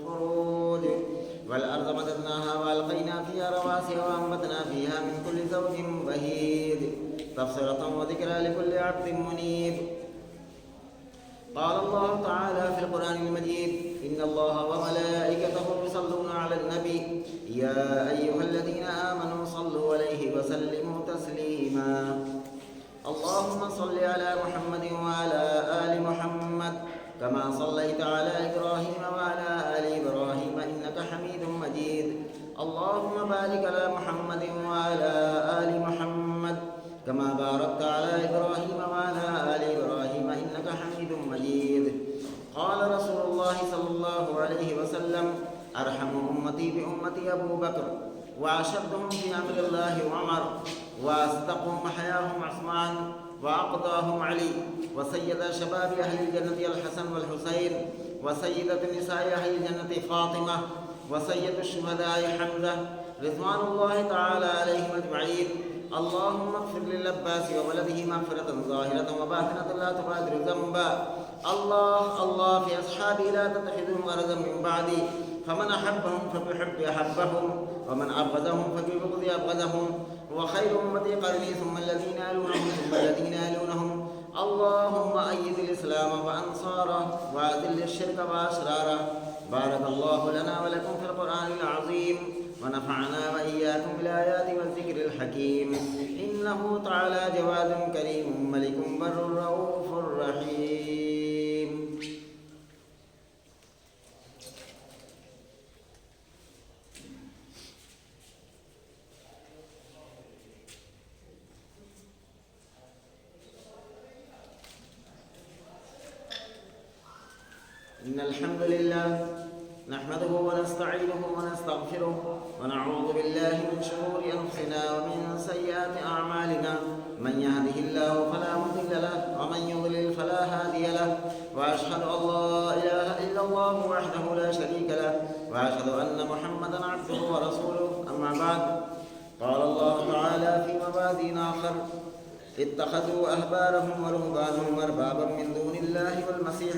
الفروج والأرض مددناها وألقينا فيها رواسي وأنبتنا فيها من كل زوج بهيج تبصرة وذكرى لكل عبد منيب. قال الله تعالى في القرآن المجيد: إن الله وملائكته يصلون على النبي يا أيها الذين آمنوا صلوا عليه وسلموا تسليما. اللهم صل على محمد وعلى آل محمد كما صليت على إبراهيم وعلى آل إبراهيم إنك حميد مجيد. اللهم بارك على محمد وعلى آل محمد كما باركت على إبراهيم وعلى آل إبراهيم إنك حميد مجيد. قال رسول الله صلى الله عليه وسلم: أرحم أمتي بأمتي أبو بكر، وأشدهم في أمر الله عمر، وأصدقهم حياهم عثمان، وأقضاهم علي، وسيد شباب أهل الجنة الحسن والحسين، وسيدة نساء أهل الجنة فاطمة، وسيد الشهداء حمزة رضوان الله تعالى عليهم أجمعين. اللهم اغفر للعباس وولده مغفرة ظاهرة وباطنة لا تغادر ذنبا. الله في أصحابي لا تتخذهم غرضا من بعدي، فمن أحبهم فبحب أحبهم، ومن أبغضهم فببغض أبغضهم، وخير أمتي قرني ثم الذين يلونهم ثم الذين يلونهم. اللهم أيد الإسلام وأنصاره وأذل الشرك وأشراره. بارك الله لنا ولكم في القرآن العظيم، ونفعنا وإياكم بالآيات والذكر الحكيم. إنه تعالى جواد كريم ملك بر رؤوف رحيم. إن الحمد لله نحمده ونستعينه ونستغفره ونعوذ بالله من شرور أنفسنا ومن سيئات أعمالنا. من يهده الله فلا مضل له ومن يضلل فلا هادي له. وأشهد أن لا إله إلا الله وحده لا شريك له، وأشهد أن محمدا عبده ورسوله. أما بعد، قال الله تعالى في مواضع آخر: اتخذوا أحبارهم ورهبانهم أربابا من دون الله والمسيح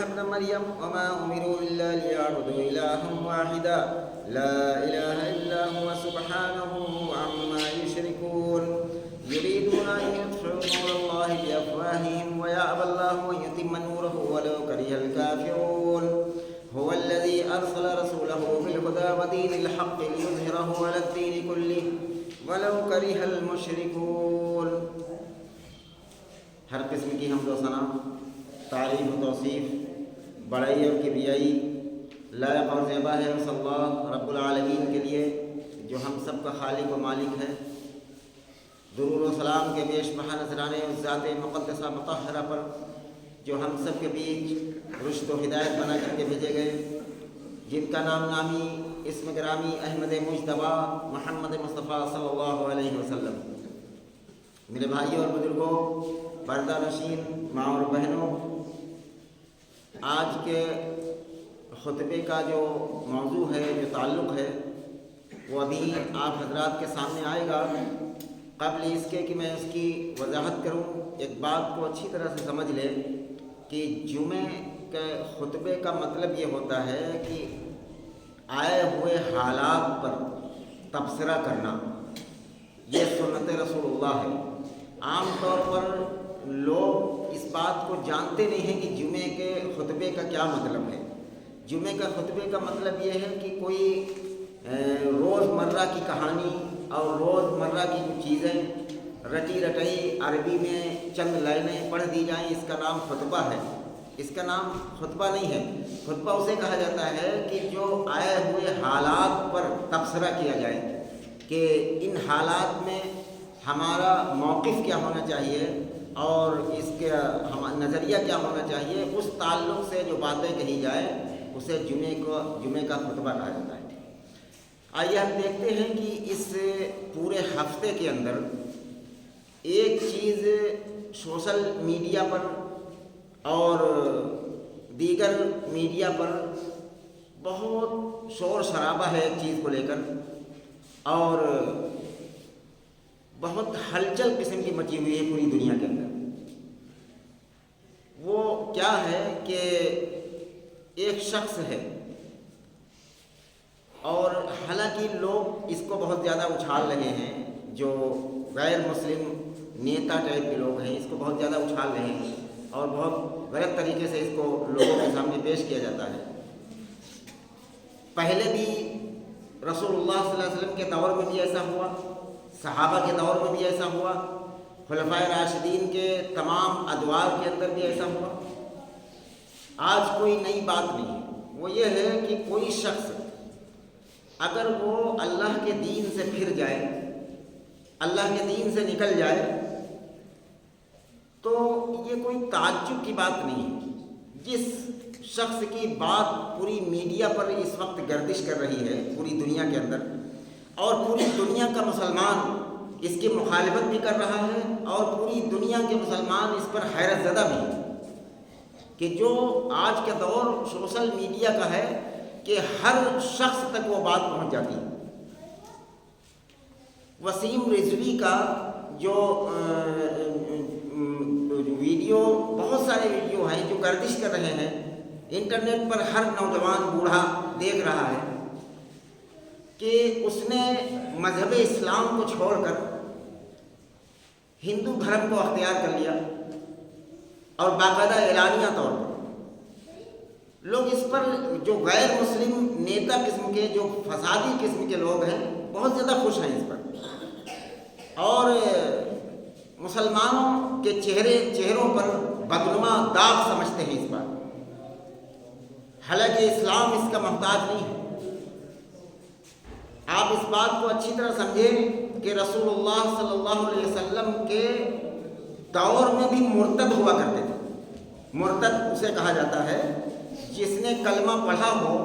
ابن مريم وما أمروا إلا ليعبدوا إلها واحدا لا إله إلا هو سبحانه عما يشركون. يريدون أن يطفئوا نور الله بأفواههم ويأبى الله أن يتم نوره ولو كره الكافرون. هو الذي أرسل رسوله بالهدى ودين الحق ليظهره على الدين كله ولو كره المشركون. ہر قسم کی حمد و ثنا، تعریف و توصیف، بڑائی اور کبریائی لائق اور زیبا ہے اس اللہ رب العالمین کے لیے جو ہم سب کا خالق و مالک ہے. درود و سلام کے بیش بہا نذرانے اس ذات مقدسہ مطہرہ پر جو ہم سب کے بیچ رشد و ہدایت بنا کر کے بھیجے گئے، جن کا نام نامی اسم گرامی احمد مجتبی محمد مصطفیٰ صلی اللہ علیہ وسلم. میرے بھائیوں اور بزرگوں، پردہ نشین ماں اور بہنوں، آج کے خطبے کا جو موضوع ہے، جو تعلق ہے، وہ ابھی آپ حضرات کے سامنے آئے گا. قبل اس کے کہ میں اس کی وضاحت کروں، ایک بات کو اچھی طرح سے سمجھ لیں کہ جمعے کے خطبے کا مطلب یہ ہوتا ہے کہ آئے ہوئے حالات پر تبصرہ کرنا. یہ سنت رسول اللہ ہے. عام طور پر لوگ اس بات کو جانتے نہیں ہیں کہ جمعے کے خطبے کا کیا مطلب ہے. جمعے کا خطبے کا مطلب یہ ہے کہ کوئی روز مرہ کی کہانی اور روز مرہ کی چیزیں رٹی رٹائی عربی میں چند لائنیں پڑھ دی جائیں، اس کا نام خطبہ ہے. اس کا نام خطبہ نہیں ہے. خطبہ اسے کہا جاتا ہے کہ جو آئے ہوئے حالات پر تبصرہ کیا جائے کہ ان حالات میں ہمارا موقف کیا ہونا چاہیے اور اس کا نظریہ کیا ہونا چاہیے. اس تعلق سے جو باتیں کہی جائے اسے جمعے کا خطبہ کہا جاتا ہے. آئیے ہم دیکھتے ہیں کہ اس پورے ہفتے کے اندر ایک چیز سوشل میڈیا پر اور دیگر میڈیا پر بہت شور شرابہ ہے ایک چیز کو لے کر، اور بہت ہلچل قسم کی مچی ہوئی ہے پوری دنیا کے اندر. وہ کیا ہے کہ ایک شخص ہے، اور حالانکہ لوگ اس کو بہت زیادہ اچھال رہے ہیں، جو غیر مسلم نیتا ٹائپ کے لوگ ہیں اس کو بہت زیادہ اچھال رہے ہیں اور بہت غلط طریقے سے اس کو لوگوں کے سامنے پیش کیا جاتا ہے۔ پہلے بھی رسول اللہ صلی اللہ علیہ وسلم کے دور میں بھی ایسا ہوا، صحابہ کے دور میں بھی ایسا ہوا، خلفائے راشدین کے تمام ادوار کے اندر بھی ایسا ہوا۔ آج کوئی نئی بات نہیں ہے، وہ یہ ہے کہ کوئی شخص اگر وہ اللہ کے دین سے پھر جائے، اللہ کے دین سے نکل جائے، تو یہ کوئی تعجب کی بات نہیں ہے۔ جس شخص کی بات پوری میڈیا پر اس وقت گردش کر رہی ہے پوری دنیا کے اندر، اور پوری دنیا کا مسلمان اس کی مخالفت بھی کر رہا ہے، اور پوری دنیا کے مسلمان اس پر حیرت زدہ بھی ہیں، کہ جو آج کا دور سوشل میڈیا کا ہے کہ ہر شخص تک وہ بات پہنچ جاتی ہے۔ وسیم رضوی کا جو ویڈیو، بہت سارے ویڈیو ہیں جو گردش کر رہے ہیں، انٹرنیٹ پر ہر نوجوان بوڑھا دیکھ رہا ہے کہ اس نے مذہب اسلام کو چھوڑ کر ہندو دھرم کو اختیار کر لیا، اور باقاعدہ اعلانیہ طور پر لوگ اس پر، جو غیر مسلم نیتا قسم کے، جو فسادی قسم کے لوگ ہیں، بہت زیادہ خوش ہیں اس پر، اور مسلمانوں کے چہروں پر بدنما داغ سمجھتے ہیں اس پر، حالانکہ اسلام اس کا محتاج نہیں ہے۔ آپ اس بات کو اچھی طرح سمجھیں کہ رسول اللہ صلی اللہ علیہ وسلم کے دور میں بھی مرتد ہوا کرتے تھے۔ مرتد اسے کہا جاتا ہے جس نے کلمہ پڑھا ہو،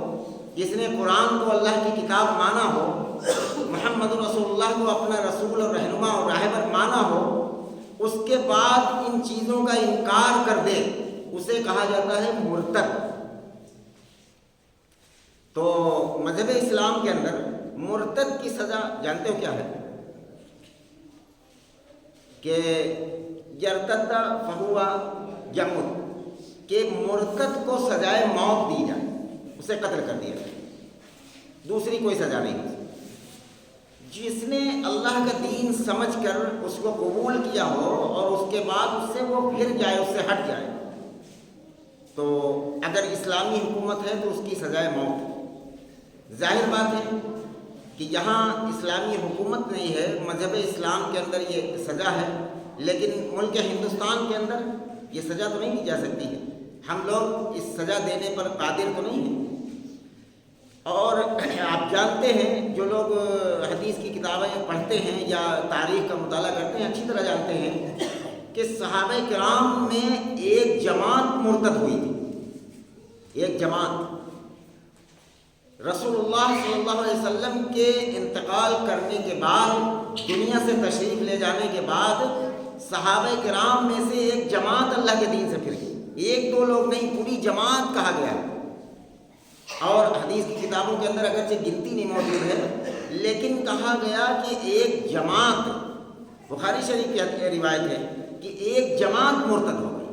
جس نے قرآن کو اللہ کی کتاب مانا ہو، محمد رسول اللہ کو اپنا رسول اور رہنما اور راہبر مانا ہو، اس کے بعد ان چیزوں کا انکار کر دے، اسے کہا جاتا ہے مرتد۔ تو مذہب اسلام کے اندر مرتد کی سزا جانتے ہو کیا ہے؟ کہ یرتد فہو یموت، کہ مرتد کو سزائے موت دی جائے، اسے قتل کر دیا جائے، دوسری کوئی سزا نہیں۔ جس نے اللہ کا دین سمجھ کر اس کو قبول کیا ہو اور اس کے بعد اس سے وہ پھر جائے، اس سے ہٹ جائے، تو اگر اسلامی حکومت ہے تو اس کی سزائے موت ہے۔ ظاہر بات ہے کہ یہاں اسلامی حکومت نہیں ہے، مذہب اسلام کے اندر یہ سزا ہے، لیکن ملک ہندوستان کے اندر یہ سزا تو نہیں دی جا سکتی ہے، ہم لوگ اس سزا دینے پر قادر تو نہیں ہیں۔ اور آپ جانتے ہیں، جو لوگ حدیث کی کتابیں پڑھتے ہیں یا تاریخ کا مطالعہ کرتے ہیں، اچھی طرح جانتے ہیں کہ صحابہ کرام میں ایک جماعت مرتد ہوئی تھی، ایک جماعت۔ رسول اللہ صلی اللہ علیہ وسلم کے انتقال کرنے کے بعد، دنیا سے تشریف لے جانے کے بعد، صحابہ کرام میں سے ایک جماعت اللہ کے دین سے پھر گئی، ایک دو لوگ نہیں، پوری جماعت کہا گیا ہے۔ اور حدیث کی کتابوں کے اندر اگرچہ گنتی نہیں موجود ہے، لیکن کہا گیا کہ ایک جماعت، بخاری شریف کی روایت ہے کہ ایک جماعت مرتد ہو گئی۔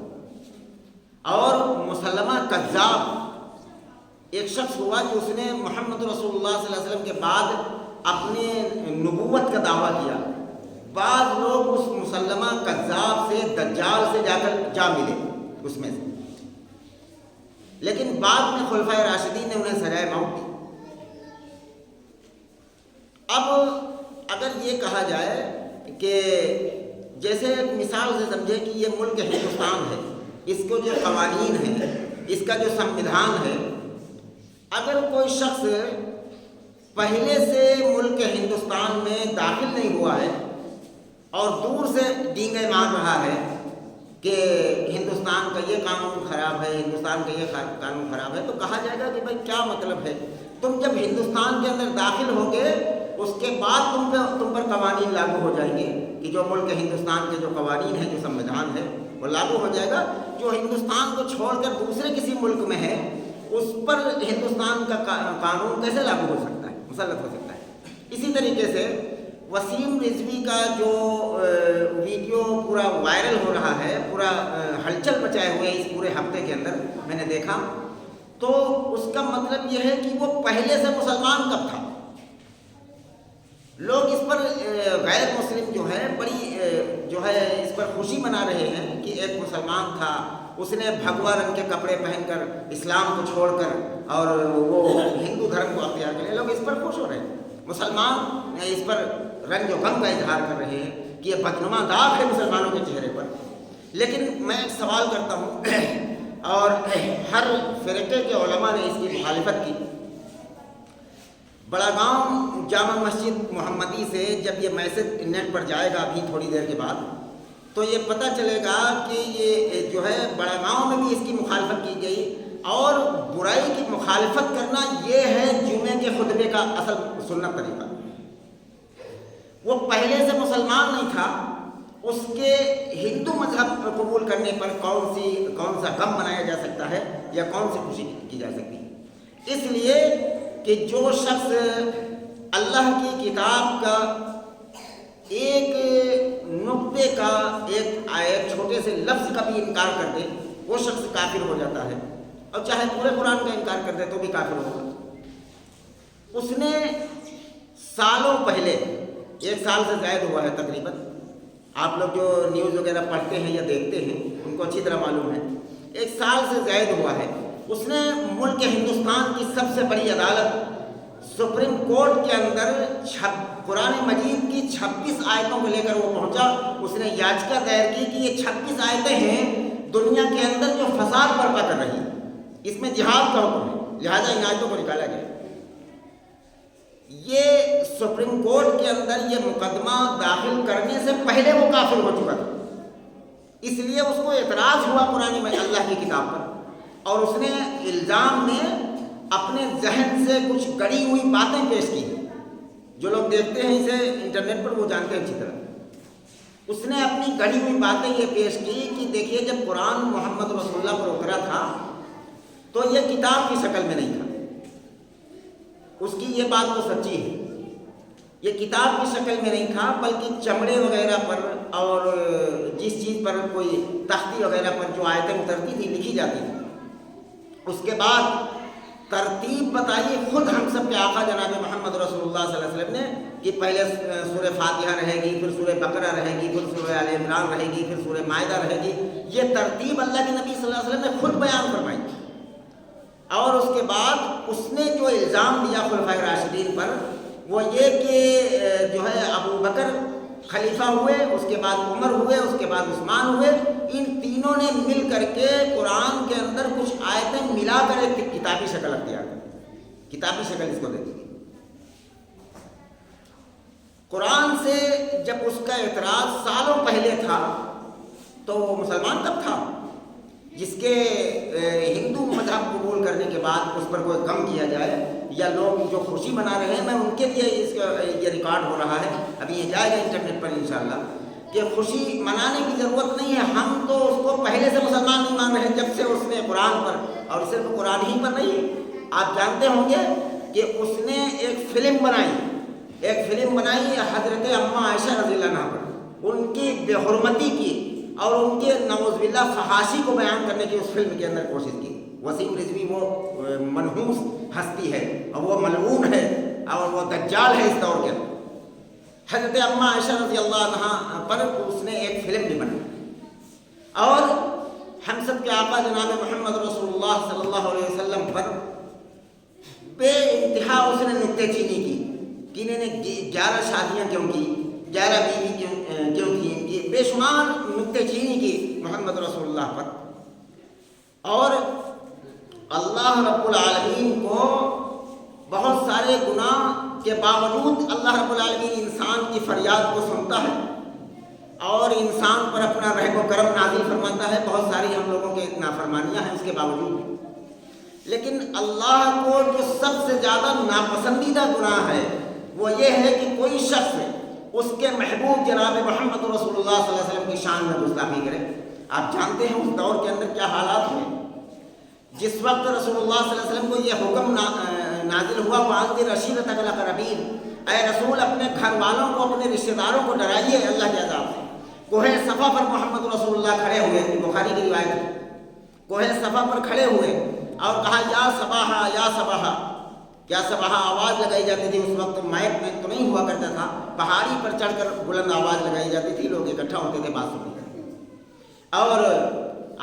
اور مسلمہ کذاب ایک شخص ہوا کہ اس نے محمد رسول اللہ صلی اللہ علیہ وسلم کے بعد اپنے نبوت کا دعویٰ کیا۔ بعض لوگ اس مسلمہ کذاب سے، دجال سے جا ملے اس میں سے، لیکن بعد میں خلفائے راشدین نے انہیں سزائے موت دی۔ اب اگر یہ کہا جائے کہ جیسے مثال سے سمجھے کہ یہ ملک ہندوستان ہے، اس کو جو قوانین ہیں، اس کا جو سمویدھان ہے، اگر کوئی شخص پہلے سے ملک ہندوستان میں داخل نہیں ہوا ہے اور دور سے ڈینگے مار رہا ہے کہ ہندوستان کا یہ قانون خراب ہے، ہندوستان کا یہ قانون خراب ہے، تو کہا جائے گا کہ بھائی کیا مطلب ہے، تم جب ہندوستان کے اندر داخل ہوگے اس کے بعد تم پر قوانین لاگو ہو جائیں گے، کہ جو ملک ہندوستان کے جو قوانین ہیں، جو سمویدھان ہے، وہ لاگو ہو جائے گا۔ جو ہندوستان کو چھوڑ کر دوسرے کسی ملک میں ہے، اس پر ہندوستان کا قانون کیسے لاگو ہو سکتا ہے، مسلط ہو سکتا ہے۔ اسی طریقے سے وسیم رضوی کا جو ویڈیو پورا وائرل ہو رہا ہے، پورا ہلچل مچائے ہوئے اس پورے ہفتے کے اندر میں نے دیکھا تو اس کا مطلب یہ ہے کہ وہ پہلے سے مسلمان کب تھا. لوگ اس پر غیر مسلم جو ہے بڑی اس پر خوشی منا رہے ہیں کہ ایک مسلمان تھا، اس نے بھگوا رنگ کے کپڑے پہن کر اسلام کو چھوڑ کر اور وہ ہندو دھرم کو اختیار کر لیا. لوگ اس پر خوش ہو رہے ہیں. مسلمان اس پر رنج و غم کا اظہار کر رہے ہیں کہ یہ بدنما داغ ہے مسلمانوں کے چہرے پر. لیکن میں ایک سوال کرتا ہوں اور ہر فرقے کے علماء نے اس کی مخالفت کی. بڑا گاؤں جامع مسجد محمدی سے جب یہ میسج نیٹ پر جائے گا ابھی تھوڑی دیر کے بعد، تو یہ پتہ چلے گا کہ یہ جو ہے بڑا گاؤں میں بھی اس کی مخالفت کی گئی. اور برائی کی مخالفت کرنا یہ ہے جمعے کے خطبے کا اصل سنت طریقہ. وہ پہلے سے مسلمان نہیں تھا، اس کے ہندو مذہب قبول کرنے پر کون سا غم منایا جا سکتا ہے یا کون سی خوشی کی جا سکتی ہے. اس لیے کہ جو شخص اللہ کی کتاب کا ایک نقطے کا ایک چھوٹے سے لفظ کا بھی انکار کر دے وہ شخص کافر ہو جاتا ہے، اور چاہے پورے قرآن کا انکار کر دے تو بھی کافر ہوگا. اس نے سالوں پہلے 1 سال سے زائد ہوا ہے تقریباً، آپ لوگ جو نیوز وغیرہ پڑھتے ہیں یا دیکھتے ہیں ان کو اچھی طرح معلوم ہے، 1 سال سے زائد ہوا ہے. اس نے ملک ہندوستان کی سب سے بڑی عدالت سپریم کورٹ کے اندر قرآن مجید کی 26 آیتوں کو لے کر وہ پہنچا. اس نے یاچکا دائر کی کہ یہ 26 آیتیں ہیں دنیا کے اندر جو فساد برپا کر رہی ہیں، اس میں جہاد کا حکم ہے، لہذا ان آیتوں کو نکالا گیا. یہ سپریم کورٹ کے اندر یہ مقدمہ داخل کرنے سے پہلے وہ کافر ہو چکا تھا. اس لیے اس کو اعتراض ہوا قرآن میں اللہ کی کتاب پر، اور اس نے الزام میں اپنے ذہن سے کچھ گڑی ہوئی باتیں پیش کی. جو لوگ دیکھتے ہیں اسے انٹرنیٹ پر وہ جانتے ہیں اچھی طرح. اس نے اپنی گڑی ہوئی باتیں یہ پیش کی کہ دیکھیے جب قرآن محمد رسول اللہ پر اترا تھا تو یہ کتاب کی شکل میں نہیں تھا. اس کی یہ بات تو سچی ہے، یہ کتاب کی شکل میں نہیں تھا بلکہ چمڑے وغیرہ پر اور جس چیز پر کوئی تختی وغیرہ پر جو آیتیں اترتی تھی لکھی جاتی تھی. اس کے بعد ترتیب بتائی خود ہم سب کے آقا جناب محمد رسول اللہ صلی اللہ علیہ وسلم نے کہ پہلے سورہ فاتحہ رہے گی، پھر سورہ بقرہ رہے گی، پھر سورہ آل عمران رہے گی، پھر سورہ مائدہ رہے گی. یہ ترتیب اللہ کے نبی صلی اللہ علیہ وسلم نے خود بیان فرمائی. اور اس کے بعد اس نے جو الزام دیا خلفائے راشدین پر وہ یہ کہ جو ہے ابو بکر خلیفہ ہوئے، اس کے بعد عمر ہوئے، اس کے بعد عثمان ہوئے، ان تینوں نے مل کر کے قرآن کے اندر کچھ آیتیں ملا کر ایک کتابی شکل اختیار کی. کتابی شکل اس کو دے دی. قرآن سے جب اس کا اعتراض سالوں پہلے تھا تو وہ مسلمان کب تھا؟ جس کے ہندو مذہب قبول کرنے کے بعد اس پر کوئی غم کیا جائے یا لوگ جو خوشی منا رہے ہیں، میں ان کے لیے یہ ریکارڈ ہو رہا ہے، ابھی یہ جائے گا انٹرنیٹ پر انشاءاللہ، کہ خوشی منانے کی ضرورت نہیں ہے. ہم تو اس کو پہلے سے مسلمان نہیں مان رہے جب سے اس نے قرآن پر، اور صرف قرآن ہی پر نہیں، آپ جانتے ہوں گے کہ اس نے ایک فلم بنائی حضرت اماں عائشہ رضی اللہ عنہا پر، ان کی بے حرمتی کی اور ان کے نعوذ باللہ فحاشی کو بیان کرنے کی اس فلم کے اندر کوشش کی. وسیم رضوی وہ منحوس ہستی ہے اور وہ ملعون ہے اور وہ دجال ہے اس دور کے اندر. حضرت اماں عائشہ رضی اللہ عنہا پر اس نے ایک فلم بھی بنائی اور ہم سب کے آقا جناب محمد رسول اللہ صلی اللہ علیہ وسلم پر بے انتہا اس نے نکتے چینی کی کہ انہوں نے 11 شادیاں کیوں کی، 11 بیوی کیوں کی، یہ بے شمار نکتے چینی کی محمد رسول اللہ پر. اور اللہ رب العالمین کو بہت سارے گناہ کے باوجود اللہ رب العالمین انسان کی فریاد کو سنتا ہے اور انسان پر اپنا رحم و کرم نازل فرماتا ہے. بہت ساری ہم لوگوں کے نافرمانیاں ہیں اس کے باوجود بھی، لیکن اللہ کو جو سب سے زیادہ ناپسندیدہ گناہ ہے وہ یہ ہے کہ کوئی شخص اس کے محبوب جناب محمد رسول اللہ صلی اللہ علیہ وسلم کی شان میں گستاخی کرے. آپ جانتے ہیں اس دور کے اندر کیا حالات ہوئے. جس وقت رسول اللہ صلی اللہ علیہ وسلم کو یہ حکم نازل ہوا وَأَنذِرْ عَشِيرَتَكَ الْأَقْرَبِينَ، اے رسول اپنے گھر والوں کو، اپنے رشتہ داروں کو ڈرائیے اللہ کے عذاب سے. کوہ صفا پر محمد رسول اللہ کھڑے ہوئے، بخاری کی روایت ہے، کوہ صفا پر کھڑے ہوئے اور کہا یا صباحا یا صباحا. کیا صباحا آواز لگائی جاتی تھی. اس وقت مائک میں تو نہیں ہوا کرتا تھا, پہاڑی پر چڑھ کر بلند آواز لگائی جاتی تھی, لوگ اکٹھا ہوتے تھے بات سننے. اور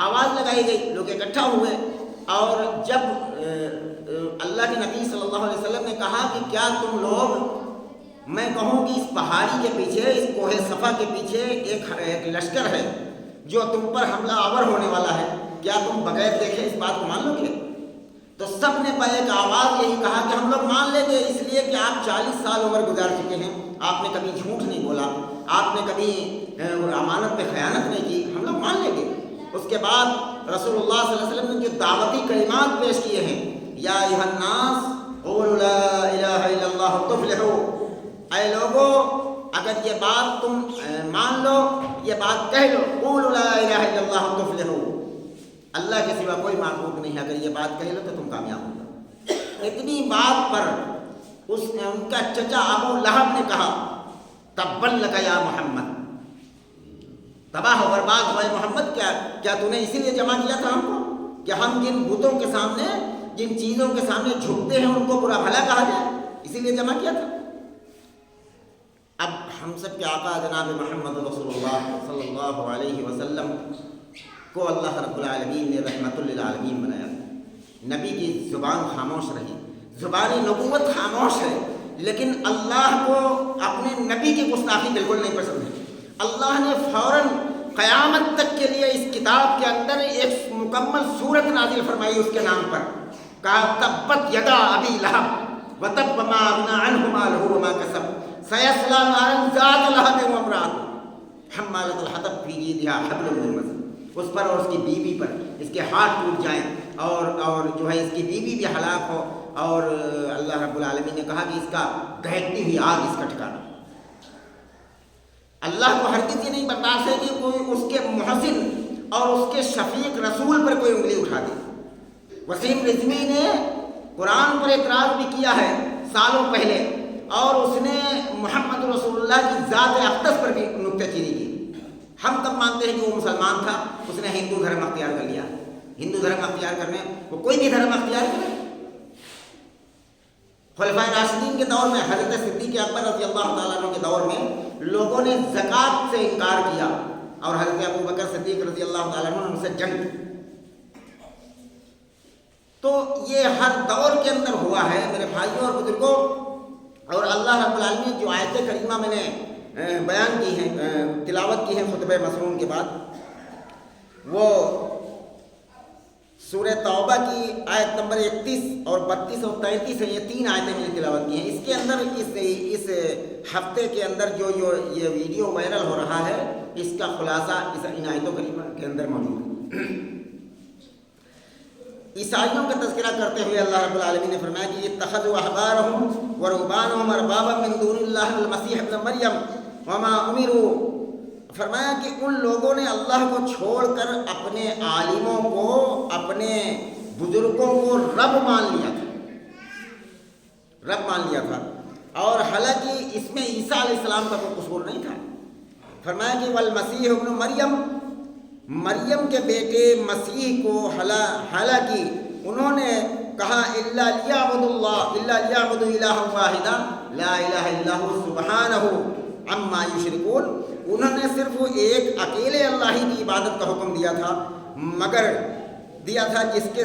آواز لگائی گئی, لوگ اکٹھا ہوئے. اور جب اللہ کے نبی صلی اللہ علیہ وسلم نے کہا کہ کیا تم لوگ, میں کہوں کہ اس پہاڑی کے پیچھے, اس کوہ صفا کے پیچھے ایک لشکر ہے جو تم پر حملہ آور ہونے والا ہے, کیا تم بغیر دیکھے اس بات کو مان لو گے؟ تو سب نے ایک آواز یہی کہا کہ ہم لوگ مان لیں گے, اس لیے کہ آپ 40 سال عمر گزار چکے ہیں, آپ نے کبھی جھوٹ نہیں بولا, آپ نے کبھی امانت پہ خیانت نہیں کی, ہم لوگ مان لیں گے. اس کے بعد رسول اللہ صلی اللہ علیہ وسلم نے جو دعوتی کلمات پیش کیے ہیں, یا ایھا الناس قولوا لا الہ الا اللہ تفلحوا, اے لوگو اگر یہ بات تم مان لو, یہ بات کہہ لو, قولوا لا الہ الا اللہ تفلحوا, اللہ کے سوا کوئی معبود نہیں ہے, اگر یہ بات کہہ لو تو تم کامیاب ہو جاؤ. اتنی بات پر ان کا چچا ابو لہب نے کہا تبا لک یا محمد, تباہ و برباد ہوئے محمد, کیا تو نے اسی لیے جمع کیا تھا ہم کو کہ ہم جن بتوں کے سامنے, جن چیزوں کے سامنے جھکتے ہیں ان کو برا بھلا کہا جائے, اسی لیے جمع کیا تھا. اب ہم سب کے آقا جناب محمد رسول اللہ صلی اللہ علیہ وسلم کو اللہ رب العالمین نے رحمت للعالمین بنایا. نبی کی زبان خاموش رہی, زبان نبوت خاموش ہے, لیکن اللہ کو اپنے نبی کی گستاخی بالکل نہیں پسند ہے. اللہ نے فوراً قیامت تک کے لیے اس کتاب کے اندر ایک مکمل سورت نازل فرمائی اس کے نام پر, کہا تبت یدا ابی لہب وتب ما اغنی عنہ مالہ وما کسب سیصلی نارا ذات لہب وامرأتہ حمالۃ الحطب فی جیدہا حبل من مسد. اس پر اور اس کی بیوی پر اس کے ہاتھ ٹوٹ جائیں, اور جو ہے اس کی بیوی بھی ہلاک ہو, اور اللہ رب العالمین نے کہا کہ اس کا دہکتی ہوئی آگ اس کا ٹھکانا. اللہ کو ہرگز یہ نہیں برداشت ہے کہ کوئی اس کے محسن اور اس کے شفیق رسول پر کوئی انگلی اٹھا دے. وسیم رضوی نے قرآن پر اعتراض بھی کیا ہے سالوں پہلے, اور اس نے محمد رسول اللہ کی ذات اقدس پر بھی نکتہ چینی کی. ہم تب مانتے ہیں کہ وہ مسلمان تھا, اس نے ہندو دھرم اختیار کر لیا. ہندو دھرم اختیار کرنے وہ کوئی بھی دھرم اختیار کرے. خلفائے راشدین کے دور میں, حضرت صدیق اکبر رضی اللہ تعالیٰ عنہ کے دور میں لوگوں نے زکوٰۃ سے انکار کیا, اور حضرت ابو بکر صدیق رضی اللہ تعالیٰ عنہ نے ان سے جنگ کی. تو یہ ہر دور کے اندر ہوا ہے میرے بھائیوں اور بزرگوں. اور اللہ رب العالمین جو آیت کریمہ میں نے بیان کی ہیں, تلاوت کی ہیں خطبہ مسنون کے بعد, وہ سورہ توبہ کی آیت نمبر 31 اور 32 اور 33 ہیں. یہ 3 آیتیں میں نے تلاوت کی ہیں. اس کے اندر اس ہفتے کے اندر جو یہ ویڈیو وائرل ہو رہا ہے, اس کا خلاصہ ان آیتوں کریمہ کے اندر موجود ہے. عیسائیوں کا تذکرہ کرتے ہوئے اللہ رب العالمین نے فرمایا کہ اتخذوا احبارهم ورهبانهم اربابا من دون اللہ والمسیح ابن مریم وما امروا. فرمایا کہ ان لوگوں نے اللہ کو چھوڑ کر اپنے عالموں کو, اپنے بزرگوں کو رب مان لیا تھا, اور حالانکہ اس میں عیسیٰ علیہ السلام کا کوئی قصور نہیں تھا. فرمایا کہ والمسیح ابن مریم, مریم کے بیٹے مسیح کو حالانکہ انہوں نے کہا الا لیعبدوا اللہ الا لیعبدوا الہا واحدا لا الہ الا هو سبحانہ عما یشرکون. انہوں نے صرف ایک اکیلے اللہ ہی کی عبادت کا حکم دیا تھا, مگر دیا تھا جس کے